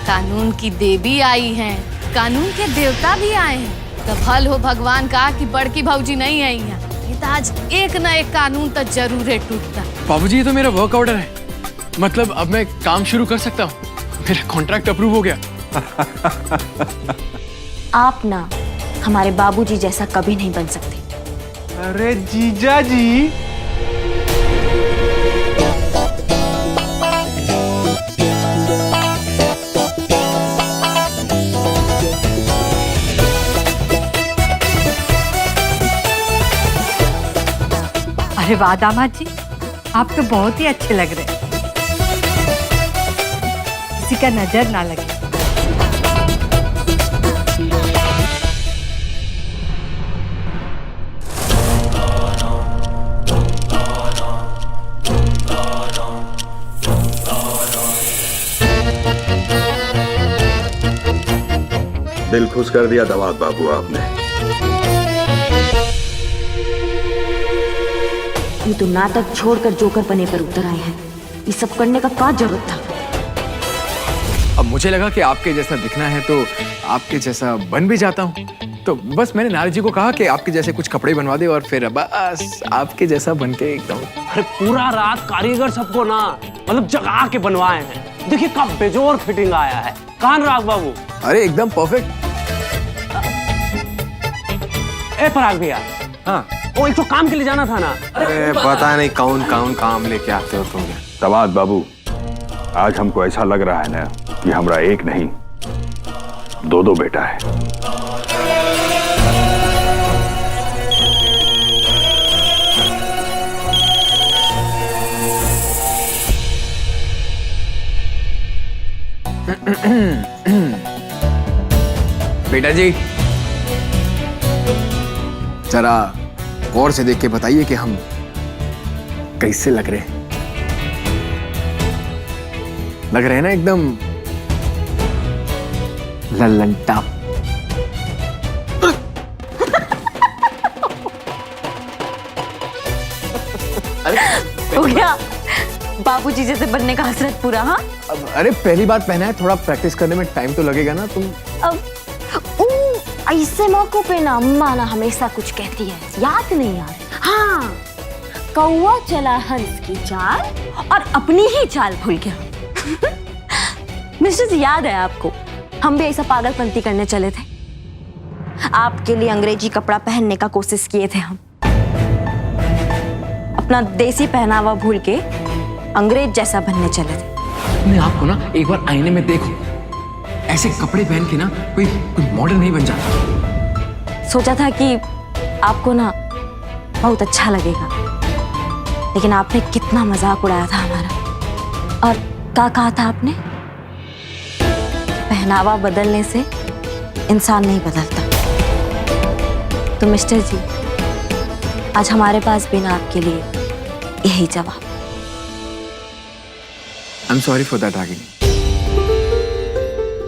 कानून की देवी आई हैं, कानून के देवता भी आए हैं। तब हल हो भगवान का कि बड़की भौजी नहीं आई यहाँ, नहीं तो आज एक न एक कानून तो जरूर है टूटता। बाबूजी, ये तो मेरा वर्क ऑर्डर है, मतलब अब मैं काम शुरू कर सकता हूँ। मेरा कॉन्ट्रैक्ट अप्रूव हो गया। आप ना हमारे बाबूजी जैसा कभी नहीं बन सकते। अरे जीजा जी, अरे वाह दामाद जी, आप तो बहुत ही अच्छे लग रहे हैं। किसी का नजर ना लगे। दिल खुश कर दिया दवाद बाबू आपने। ये तो नाटक छोड़कर जोकर बने पर उतर आए हैं। ये सब करने का क्या जरूरत था? अब मुझे लगा कि आपके जैसा दिखना है तो आपके जैसा बन भी जाता हूँ। तो बस मैंने नारद जी को कहा कि आपके जैसे कुछ कपड़े बनवा दे और फिर बस आपके जैसा बन के एकदम। अरे पूरा रात कारीगर सबको ना मतलब जगा के बनवाए हैं। देखिए कब बेजोर फिटिंग आया है। कान राग बाबू। अरे एकदम परफेक्ट। ए पराग भैया, हाँ वो एक तो काम के लिए जाना था ना। अरे पता नहीं कौन कौन काम लेके आते हो तुम। दवाद बाबू, आज हमको ऐसा लग रहा है ना कि हमरा एक नहीं दो दो बेटा है। बेटा जी, जरा गौर से देख के बताइए कि हम कैसे लग रहे हैं। लग रहे हैं ना एकदम लल्लन टाप। हो गया बाबूजी जैसे बनने का हसरत पूरा। हाँ, अरे पहली बार पहना है, थोड़ा प्रैक्टिस करने में टाइम तो लगेगा ना। तुम ऐसे मौकों पे ना अम्मा ना हमेशा कुछ कहती है, याद नहीं यार? हाँ, कौवा चला हंस की चाल और अपनी ही चाल भूल गया। मिस्टर जी, याद है आपको? हम भी ऐसा पागलपंती करने चले थे। आपके लिए अंग्रेजी कपड़ा पहनने का कोशिश किए थे हम। अपना देसी पहनावा भूल के अंग्रेज जैसा बनने चले थे। मैं आपको ना एक बार आईने में देखो, ऐसे कपड़े पहन के ना कोई मॉडर्न नहीं बन जाता। सोचा था कि आपको ना बहुत अच्छा लगेगा, लेकिन आपने कितना मजाक उड़ाया था हमारा। और क्या कहा था आपने? पहनावा बदलने से इंसान नहीं बदलता। तो मिस्टर जी, आज हमारे पास भी ना आपके लिए यही जवाब। I am sorry for that Ragini.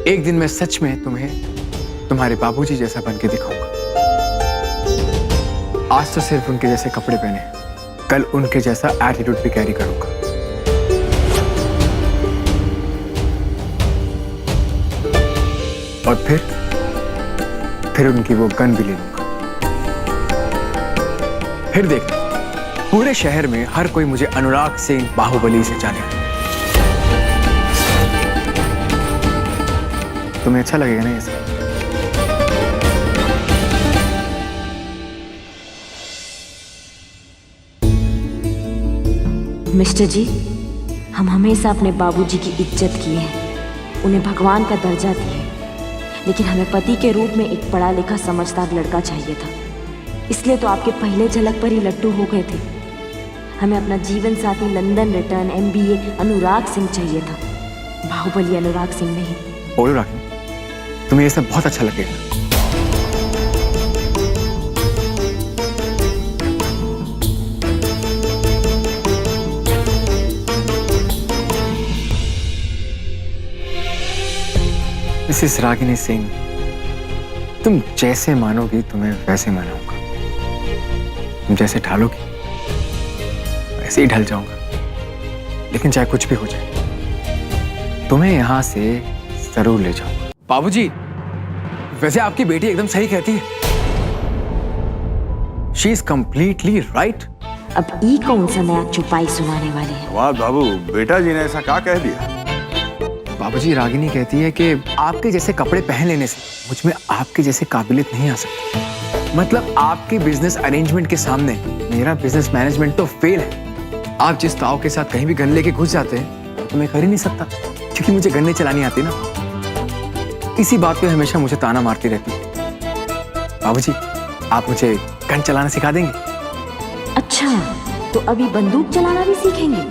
एक दिन मैं सच में तुम्हें तुम्हारे बाबूजी जैसा बन के दिखाऊंगा। आज तो सिर्फ उनके जैसे कपड़े पहने, कल उनके जैसा एटीट्यूड भी कैरी करूंगा। और फिर उनकी वो गन भी ले लूंगा। फिर देखना, पूरे शहर में हर कोई मुझे अनुराग सिंह बाहुबली से जाने। तुम्हें अच्छा लगेगा ना ये सब? मिस्टर जी, हम हमेशा अपने बाबूजी की इज्जत किए हैं, उन्हें भगवान का दर्जा दिए, लेकिन हमें पति के रूप में एक पढ़ा लिखा समझदार लड़का चाहिए था। इसलिए तो आपके पहले झलक पर ही लट्टू हो गए थे। हमें अपना जीवन साथी London return MBA Anurag Singh चाहिए था, बाहुबली अनुराग सिंह नहीं। बोलो रागिनी, तुम्हें ये सब बहुत अच्छा लगेगा। मिसेस रागिनी सिंह, तुम जैसे मानोगी तुम्हें वैसे मानूंगा। तुम जैसे ढालोगी वैसे ही ढल जाऊंगा। लेकिन चाहे कुछ भी हो जाए, तुम्हें यहां से जरूर ले जाओ। बाबूजी, वैसे आपकी बेटी एकदम सही कहती है। She is completely right. अब ई कौन सा नया चुपाई सुनाने वाले हैं? वाह बाबू, बेटा जी ने ऐसा क्या कह दिया? बाबूजी, रागिनी कहती है कि आपके जैसे कपड़े पहन लेने से मुझ में आपके जैसे काबिलियत नहीं आ सकती। मतलब आपके बिजनेस अरेंजमेंट के सामने मेरा बिजनेस मैनेजमेंट तो फेल है। आप जिस ताव के साथ कहीं भी गन लेके घुस जाते हैं तो मैं कर ही नहीं सकता, क्योंकि मुझे गन्ने चलानी आती ना। इसी बात पे हमेशा मुझे ताना मारती रहती है। बाबूजी, आप मुझे गन चलाना सिखा देंगे? अच्छा, तो अभी बंदूक चलाना भी सीखेंगे?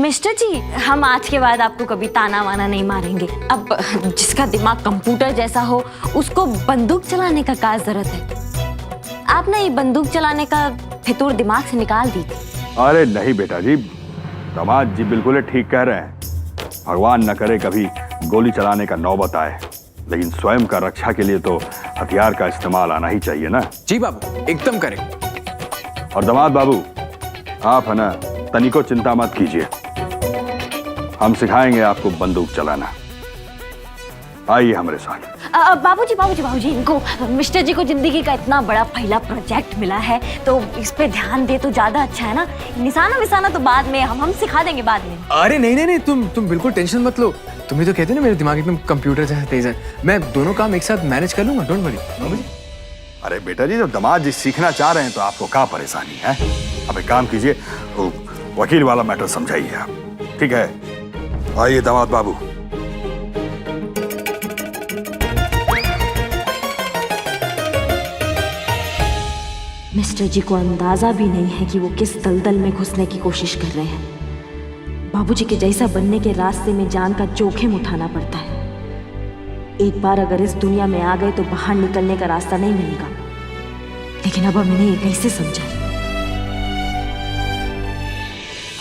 मिस्टर जी, हम आज के बाद आपको कभी ताना वाना नहीं मारेंगे। अब जिसका दिमाग कंप्यूटर जैसा हो उसको बंदूक चलाने का क्या जरूरत है? आप ना ये बंदूक चलाने का फितूर दिमाग से निकाल दीजिए। अरे नहीं बेटा जी, दामाद जी बिल्कुल ठीक कह रहे हैं। भगवान न करे कभी गोली चलाने का नौबत आए, लेकिन स्वयं का रक्षा के लिए तो हथियार का इस्तेमाल आना ही चाहिए ना। जी बाबू, एकदम करें। और दामाद बाबू, आप है ना तनिको चिंता मत कीजिए, हम सिखाएंगे आपको बंदूक चलाना। आइए हमारे साथ। बाबूजी, इनको मिस्टर जी को जिंदगी का इतना बड़ा पहला प्रोजेक्ट मिला है, तो इस पे ध्यान दे तो ज्यादा अच्छा है ना। निशाना विशाना तो बाद में हम सिखा देंगे बाद में। अरे नहीं, तुम बिल्कुल टेंशन मत लो। तुम ही तो कहते हो ना मेरा दिमाग एकदम कंप्यूटर जैसा तेज है। मैं दोनों काम एक साथ मैनेज कर लूंगा, डोंट वरी। बाबूजी, अरे बेटा जी, जब दामाद जी सीखना चाह रहे हैं तो आपको क्या परेशानी है? अब एक काम कीजिए, वो वकील वाला मैटर समझाइए आप, ठीक है? आइए दामाद बाबू। मिस्टर जी को अंदाजा भी नहीं है कि वो किस दलदल में घुसने की कोशिश कर रहे हैं। बाबूजी के जैसा बनने के रास्ते में जान का जोखिम उठाना पड़ता है। एक बार अगर इस दुनिया में आ गए तो बाहर निकलने का रास्ता नहीं मिलेगा। लेकिन अब मैंने ये कैसे समझा?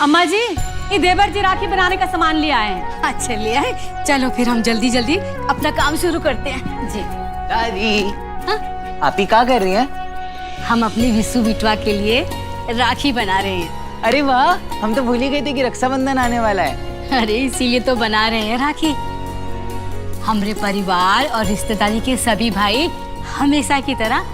अम्मा जी, ये देवर जी राखी बनाने का सामान ले आए हैं। अच्छा ले आए, चलो फिर हम जल्दी जल्दी अपना काम शुरू करते हैं। जी। दादी, हाँ? आप ही क्या कर रही हैं? हम अपनी विशु बिटवा के लिए राखी बना रहे हैं। अरे वाह, हम तो भूल ही गए थे कि रक्षाबंधन आने वाला है। अरे इसीलिए तो बना रहे हैं राखी। हमारे परिवार और रिश्तेदारी के सभी भाई हमेशा की तरह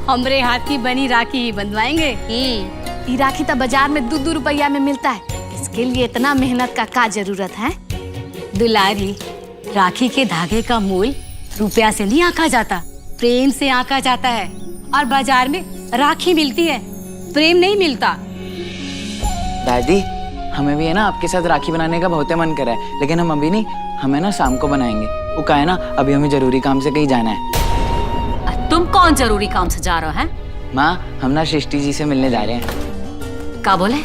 हमारे हाथ की बनी राखी ही बंधवाएंगे। ये राखी तो बाजार में 2-2 रुपया में मिलता है, इसके लिए इतना मेहनत का क्या जरूरत है? दुलारी, राखी के धागे का मूल रुपया से नहीं आंका जाता, प्रेम से आंका जाता है। और बाजार में राखी मिलती है, प्रेम नहीं मिलता। दादी, हमें भी है ना आपके साथ राखी बनाने का बहुत मन कर रहा है, लेकिन हम अभी नहीं, हमें ना शाम को बनाएंगे। वो क्या है ना, अभी हमें जरूरी काम से कहीं जाना है। तुम कौन जरूरी काम से जा रहे हो? हैं? माँ, हम ना सृष्टि जी से मिलने जा रहे हैं। क्या बोले?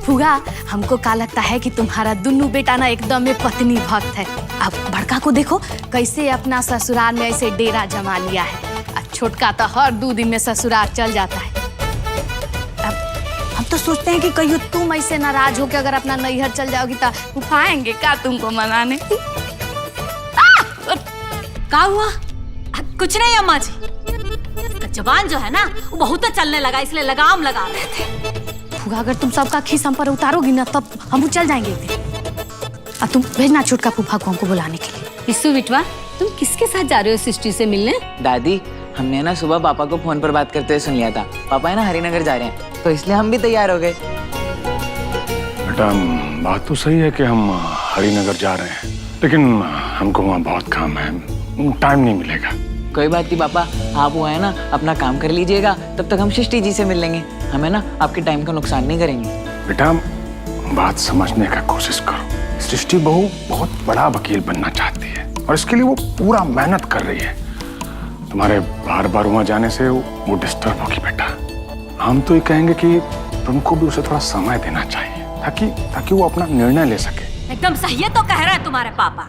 फुगा, हमको क्या लगता है कि तुम्हारा दुन्नू बेटा ना एकदम में पत्नी भक्त है। अब बड़का को देखो कैसे अपना ससुराल में ऐसे डेरा जमा लिया है, और छोटका तो हर 2 दिन में ससुराल चल जाता है। अब हम तो सोचते हैं कि कहीं तुम ऐसे नाराज हो कि अगर अपना नैहर चल जाओगी तो उठाएंगे क्या तुमको मनाने? क्या हुआ? कुछ नहीं अम्मा जी, इसका जबान जो है ना वो बहुत चलने लगा, इसलिए लगाम लगा रहे थे। फुगा, अगर तुम सबका खीस हम पर उतारोगी ना तब हम चल जाएंगे एक दिन। अब तुम भेजना छोटका फूफा को हमको बुलाने के लिए। विशु बिटवा, तुम किसके साथ जा रहे हो सृष्टि से मिलने? दादी, हमने ना सुबह पापा को फोन पर बात करते हुए सुन लिया था। पापा है ना हरिनगर जा रहे हैं, तो इसलिए हम भी तैयार हो गए। बेटा, बात तो सही है कि हम हरिनगर जा रहे हैं, लेकिन हमको वहाँ बहुत काम है, टाइम नहीं मिलेगा। कोई बात नहीं पापा, आप वो है ना अपना काम कर लीजिएगा, तब तक हम सृष्टि जी से मिल लेंगे। हमें ना आपके टाइम का नुकसान नहीं करेंगे। बेटा, बात समझने का कोशिश करो। सृष्टि बहू बहुत बड़ा वकील बनना चाहती है और इसके लिए वो पूरा मेहनत कर रही है। तुम्हारे बार बार वहाँ जाने से वो डिस्टर्ब होगी बेटा। हम तो ये कहेंगे कि तुमको भी उसे थोड़ा समय देना चाहिए, ताकि वो अपना निर्णय ले सके। एकदम सही है तो कह रहे हैं तुम्हारे पापा।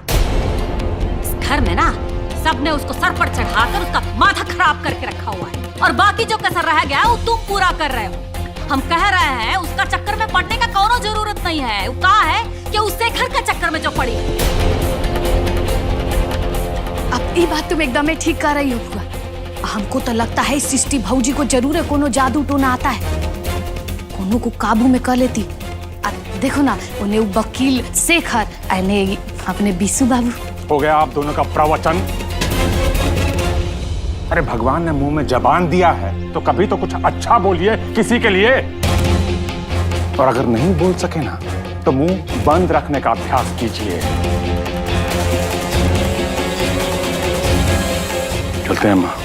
इस घर में ना सबने उसको सर पर चढ़ाकर उसका माथा खराब करके रखा हुआ है, और बाकी जो कसर रह गया है वो तुम पूरा कर रहे हो। हम कह रहे हैं उसका चक्कर में पड़ने का कोनो जरूरत नहीं है। वो कहा है कि उससे घर का चक्कर में जो पड़ी। अब ये बात तुम एकदम ठीक कर रही हो फुआ। हमको तो लगता है सृष्टि भौजी को जरूर है कोनो जादू टोना आता है, कोनो को काबू में कर लेती। देखो ना उन्हें वो वकील शेखर अने अपने बीसू बाबू। हो गया आप दोनों का प्रवचन। अरे भगवान ने मुंह में जबान दिया है तो कभी तो कुछ अच्छा बोलिए किसी के लिए। और अगर नहीं बोल सके ना तो मुंह बंद रखने का अभ्यास कीजिए। चलते हैं माँ।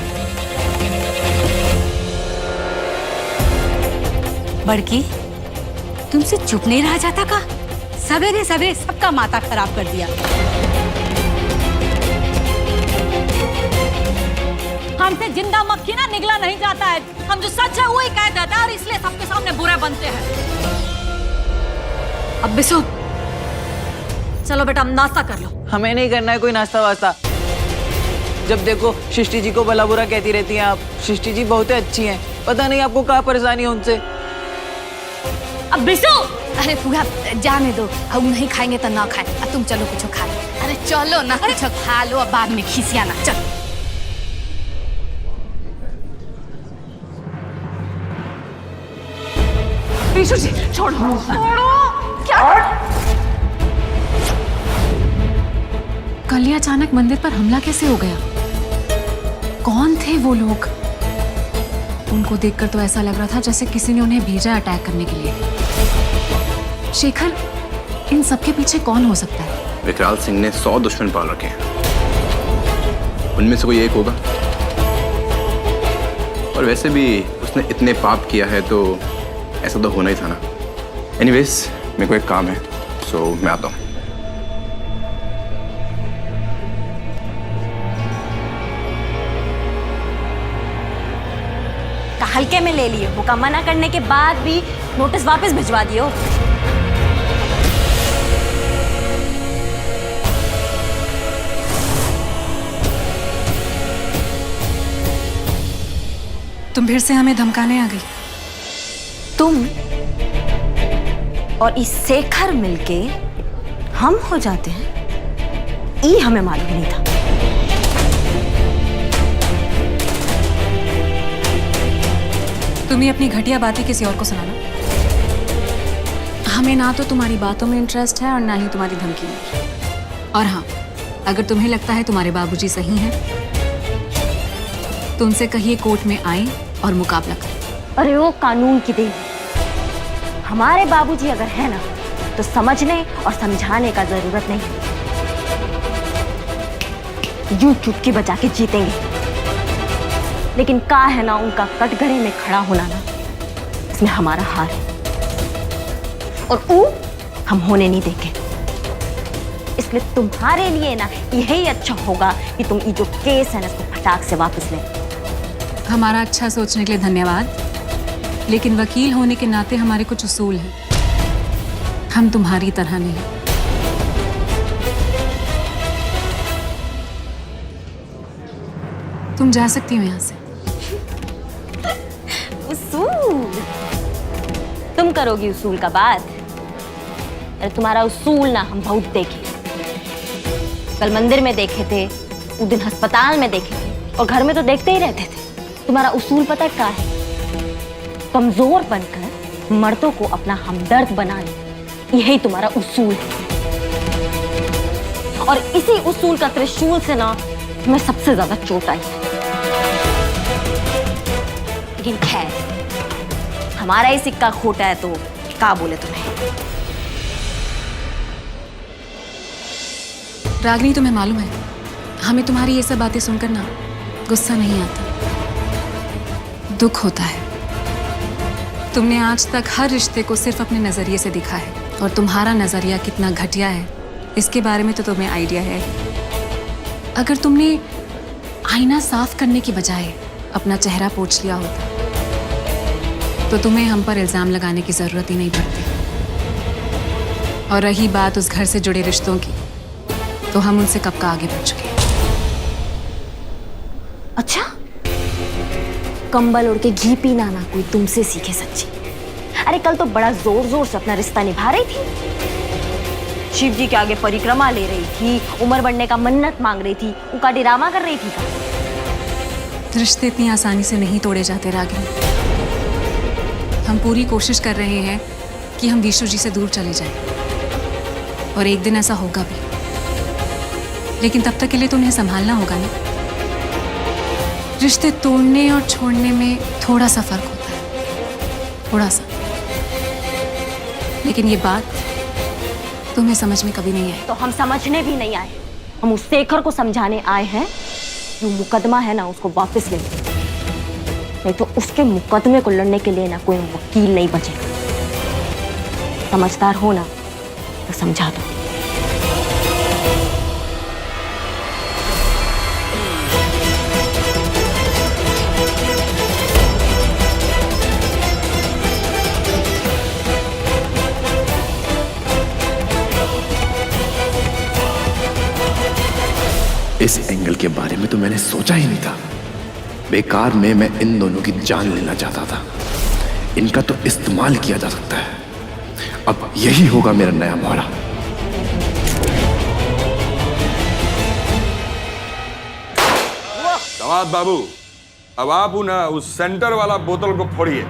बड़की, तुमसे चुप नहीं रहा जाता का? सवेरे सवेरे सबका माथा खराब कर दिया। हमसे जिंदा मक्खी ना निगला नहीं जाता है। हम जो सच है वही कह देते हैं और इसलिए सबके सामने बुरे बनते हैं। अब बिसु, चलो बेटा हम नाश्ता कर लो। हमें नहीं करना है कोई नाश्ता वास्ता। जब देखो सृष्टि जी को भला बुरा कहती रहती हैं आप। सृष्टि जी बहुत अच्छी हैं, पता नहीं आपको क्या परेशानी है उनसे। अब बिसु, अरे पूरा जाने दो, हम नहीं खाएंगे तो ना खाए। अब तुम चलो कुछ खा लो। अरे चलो ना कुछ खा लो, अब बाद में खिसियाना। चलो बिसु जी छोड़ो छोड़ो। क्या कल ये अचानक मंदिर पर हमला कैसे हो गया? कौन थे वो लोग? उनको देखकर तो ऐसा लग रहा था जैसे किसी ने उन्हें भेजा अटैक करने के लिए। शेखर, इन सबके पीछे कौन हो सकता है? विकराल सिंह ने 100 दुश्मन पाल रखे हैं, उनमें से कोई एक होगा। और वैसे भी उसने इतने पाप किया है तो ऐसा तो होना ही था ना। एनीवेज मेरे को एक काम है, सो मैं आता हूँ। हल्के में ले लिए, वो का मना करने के बाद भी नोटिस वापस भिजवा दियो। तुम फिर से हमें धमकाने आ गई। तुम और इस शेखर मिलके हम हो जाते हैं, ये हमें मालूम नहीं था। तुम ही अपनी घटिया बातें किसी और को सुनाना। हमें ना तो तुम्हारी बातों में इंटरेस्ट है और ना ही तुम्हारी धमकी में। और हाँ, अगर तुम्हें लगता है तुम्हारे बाबूजी सही हैं, तो उनसे कहिए कोर्ट में आए और मुकाबला करें। अरे वो कानून की देन, हमारे बाबूजी अगर है ना तो समझने और समझाने का जरूरत नहीं। यूं चुटकी बजा के जीतेंगे, लेकिन का है ना उनका कटघरे में खड़ा होना ना, इसमें हमारा हार है और वो हम होने नहीं देंगे। इसलिए तुम्हारे लिए ना यही अच्छा होगा कि तुम ये जो केस है ना इसको फटाक से वापस ले। हमारा अच्छा सोचने के लिए धन्यवाद, लेकिन वकील होने के नाते हमारे कुछ उसूल हैं। हम तुम्हारी तरह नहीं। तुम जा सकती हो यहाँ से। उसूल तुम करोगी उसूल का बात? अरे तुम्हारा उसूल ना हम बहुत देखे। कल मंदिर में देखे थे, उस दिन अस्पताल में देखे थे और घर में तो देखते ही रहते थे। तुम्हारा उसूल पता क्या है? कमजोर बनकर मर्दों को अपना हमदर्द बना ले, यही तुम्हारा उसूल है। और इसी उसूल का त्रिशूल से ना तुम्हें सबसे ज्यादा चोट आई है। लेकिन खैर, हमारा ही सिक्का खोटा है तो क्या बोले तुम्हें। रागिनी, तुम्हें मालूम है, हमें तुम्हारी ये सब बातें सुनकर ना गुस्सा नहीं आता, दुख होता है। तुमने आज तक हर रिश्ते को सिर्फ अपने नजरिए से देखा है, और तुम्हारा नजरिया कितना घटिया है इसके बारे में तो तुम्हें आइडिया है। अगर तुमने आईना साफ करने की बजाय अपना चेहरा पोंछ लिया होता तो तुम्हें हम पर इल्जाम लगाने की जरूरत ही नहीं पड़ती। और रही बात उस घर से जुड़े रिश्तों की, तो हम उनसे कब का आगे बढ़ चुके हैं। अच्छा, कंबल ओढ़ के घी पीना ना कोई तुमसे सीखे सच्ची। अरे कल तो बड़ा जोर जोर से अपना रिश्ता निभा रही थी, शिव जी के आगे परिक्रमा ले रही थी, उम्र बढ़ने का मन्नत मांग रही थी, उनका ड्रामा कर रही थी का? रिश्ते इतनी आसानी से नहीं तोड़े जाते रागिनी। हम पूरी कोशिश कर रहे हैं कि हम विष्णु जी से दूर चले जाएं। और एक दिन ऐसा होगा भी, लेकिन तब तक के लिए तो उन्हें संभालना होगा ना। रिश्ते तोड़ने और छोड़ने में थोड़ा सा फर्क होता है, थोड़ा सा। लेकिन ये बात तुम्हें समझ में कभी नहीं आई। तो हम समझने भी नहीं आए, हम उस शेखर को समझाने आए हैं कि वो मुकदमा है ना, उसको वापस ले लो। नहीं तो उसके मुकदमे को लड़ने के लिए ना कोई वकील नहीं बचेगा। समझदार हो ना तो समझा दो। इस एंगल के बारे में तो मैंने सोचा ही नहीं था। बेकार में मैं इन दोनों की जान लेना चाहता था। इनका तो इस्तेमाल किया जा सकता है। अब यही होगा मेरा नया मोहरा। दामाद बाबू, अब आप ना उस सेंटर वाला बोतल को फोड़िए,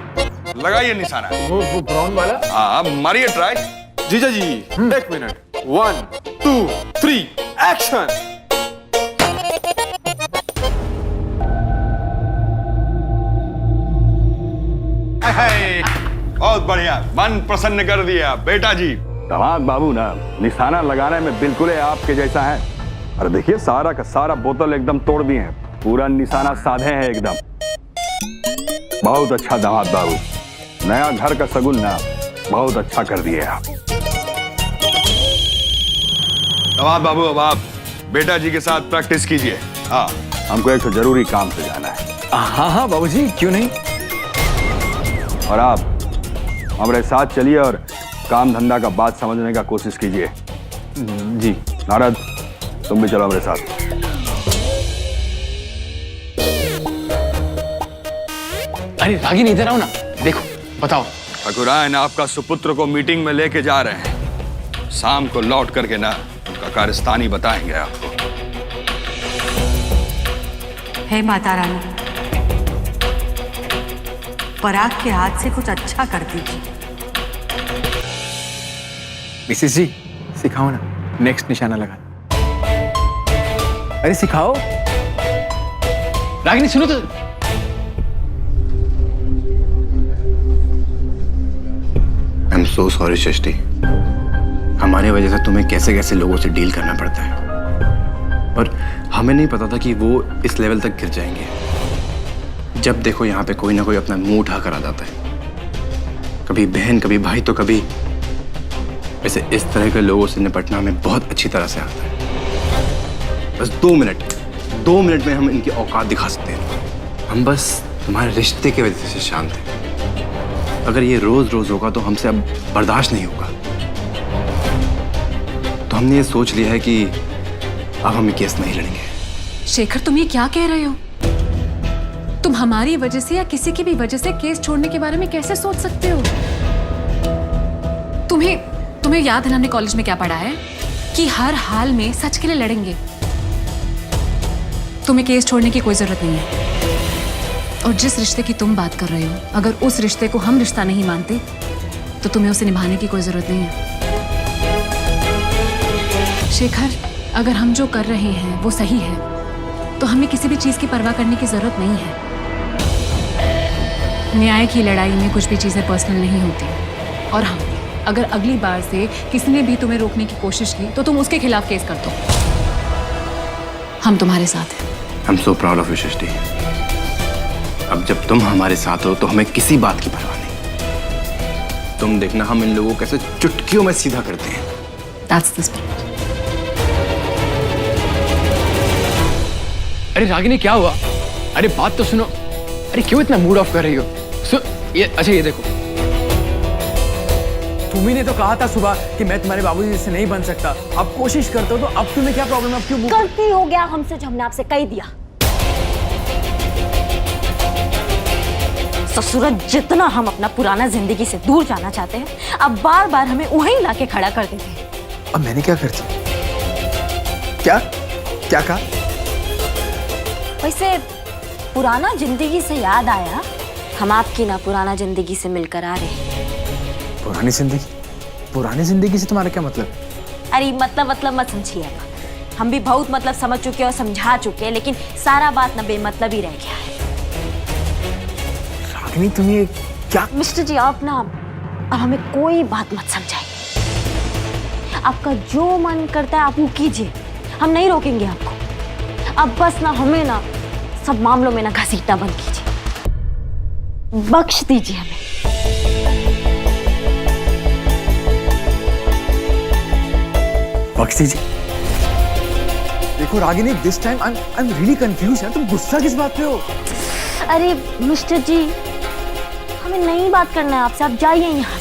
लगाइए निशाना। वो ब्राउन वाला? हाँ, मारिए ट्राई। जीजा जी, एक मिनट। 1 2 3 एक्शन। बहुत बढ़िया, मन प्रसन्न कर दिया बेटा जी। दामाद बाबू ना निशाना लगाने में बिल्कुल आपके जैसा है। अरे देखिए, सारा का सारा बोतल एकदम तोड़ दिए हैं, पूरा निशाना साधे हैं एकदम। बहुत अच्छा दामाद बाबू, नया घर का सगुन ना बहुत अच्छा कर दिए आप। दामाद बाबू, अब आप बेटा जी के साथ प्रैक्टिस कीजिए। हाँ, हमको एक तो जरूरी काम से जाना है। हाँ हाँ बाबूजी, क्यों नहीं। और आप हमारे साथ चलिए और काम धंधा का बात समझने का कोशिश कीजिए। जी। नारद, तुम भी चलो हमारे साथ। अरे रागिनी, इधर आओ ना, देखो, बताओ। ठाकुरायन आपका सुपुत्र को मीटिंग में लेके जा रहे हैं। शाम को लौट करके ना उनका कारस्तानी बताएंगे आपको। हे माता रानी, पराग के हाथ से कुछ अच्छा कर दीजिए। मिसेस जी, सिखाओ ना, नेक्स्ट निशाना लगा। अरे सिखाओ। रागिनी सुनो तो। आई एम सो सॉरी सृष्टि। हमारी वजह से तुम्हें कैसे कैसे लोगों से डील करना पड़ता है, और हमें नहीं पता था कि वो इस लेवल तक गिर जाएंगे। जब देखो यहाँ पे कोई ना कोई अपना मुंह उठा कर आ जाता है, कभी बहन, कभी भाई, तो कभी वैसे इस तरह के लोगों से निपटना हमें बहुत अच्छी तरह से आता है। बस 2 मिनट में हम इनकी औकात दिखा सकते हैं। हम बस तुम्हारे रिश्ते की वजह से शांत हैं। अगर ये रोज रोज होगा तो हमसे अब बर्दाश्त नहीं होगा। तो हमने ये सोच लिया है कि अब हम ये केस नहीं लड़ेंगे। शेखर, तुम ये क्या कह रहे हो? तुम हमारी वजह से या किसी की भी वजह से केस छोड़ने के बारे में कैसे सोच सकते हो? तुम्हें याद है ना हमने कॉलेज में क्या पढ़ा है कि हर हाल में सच के लिए लड़ेंगे। तुम्हें केस छोड़ने की कोई जरूरत नहीं है। और जिस रिश्ते की तुम बात कर रहे हो, अगर उस रिश्ते को हम रिश्ता नहीं मानते तो तुम्हें उसे निभाने की कोई जरूरत नहीं है। शेखर, अगर हम जो कर रहे हैं वो सही है तो हमें किसी भी चीज की परवाह करने की जरूरत नहीं है। न्याय की लड़ाई में कुछ भी चीजें पर्सनल नहीं होती। और हाँ, अगर अगली बार से किसी ने भी तुम्हें रोकने की कोशिश की तो तुम उसके खिलाफ केस कर दो। हम तुम्हारे साथ हैं। I am so proud of you Srishti. अब जब तुम हमारे साथ हो तो हमें किसी बात की परवाह नहीं। तुम देखना हम इन लोगों को कैसे चुटकियों में सीधा करते हैं। That's the spirit. अरे रागिनी, क्या हुआ? अरे बात तो सुनो। अरे क्यों इतना मूड ऑफ कर रही हो? ये अच्छा, ये देखो, तुम्ही ने तो कहा था सुबह कि मैं तुम्हारे बाबूजी से नहीं बन सकता। अब कोशिश करते हो तो अब तुम्हें क्या प्रॉब्लम? अब क्यों? गलती हो गया हमसे जो हमने आपसे कह दिया। ससुर, जितना हम अपना पुराना जिंदगी से दूर जाना चाहते हैं, अब बार बार हमें वहीं लाके खड़ा कर देते हैं। अब मैंने क्या कर दिया? क्या कहा? वैसे पुराना जिंदगी से याद आया, हम आपकी ना पुराना जिंदगी से मिलकर आ रहे हैं। पुरानी जिंदगी से तुम्हारा क्या मतलब? अरे मतलब मत समझिए आप। हम भी बहुत मतलब समझ चुके और समझा चुके हैं, लेकिन सारा बात ना बेमतलब ही रह गया है। रागिनी तुम ये क्या? मिस्टर जी आप ना अब हमें कोई बात मत समझाइए। आपका जो मन करता है आप वो कीजिए, हम नहीं रोकेंगे आपको। अब बस ना हमें ना सब मामलों में ना घसीटना बंद कीजिए, बख्श दीजिए हमें। बख्श दीजिए? देखो Ragini, this time I am really confuse यार, तुम गुस्सा किस बात पे हो? अरे मिस्टर जी हमें नहीं बात करना है आपसे, आप जाइए यहाँ से।